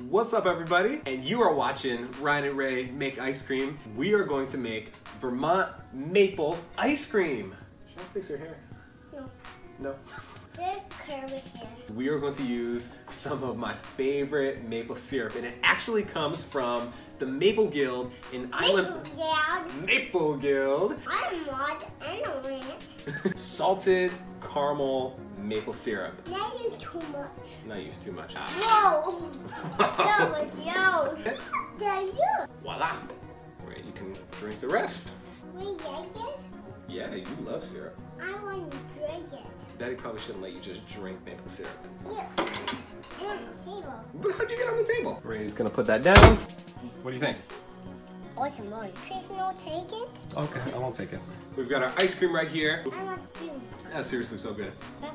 What's up, everybody? And you are watching Ryan and Rae make ice cream. We are going to make Vermont Maple Ice Cream. Should I fix her hair? No. No? There's curves here. We are going to use some of my favorite maple syrup, and it actually comes from the Maple Guild in Island. Maple Guild. I'm not in Salted caramel maple syrup. Not use too much. Not use too much. Whoa! That was yo. That you. Voila. Right, you can drink the rest. We like it? Yeah, you love syrup. I want to drink it. Daddy probably shouldn't let you just drink maple syrup. Yeah. And on the table. But how'd you get on the table? Ray's gonna put that down. What do you think? Awesome, Mom. Please no take it. Okay, I won't take it. We've got our ice cream right here. I want you. That's seriously so good. That's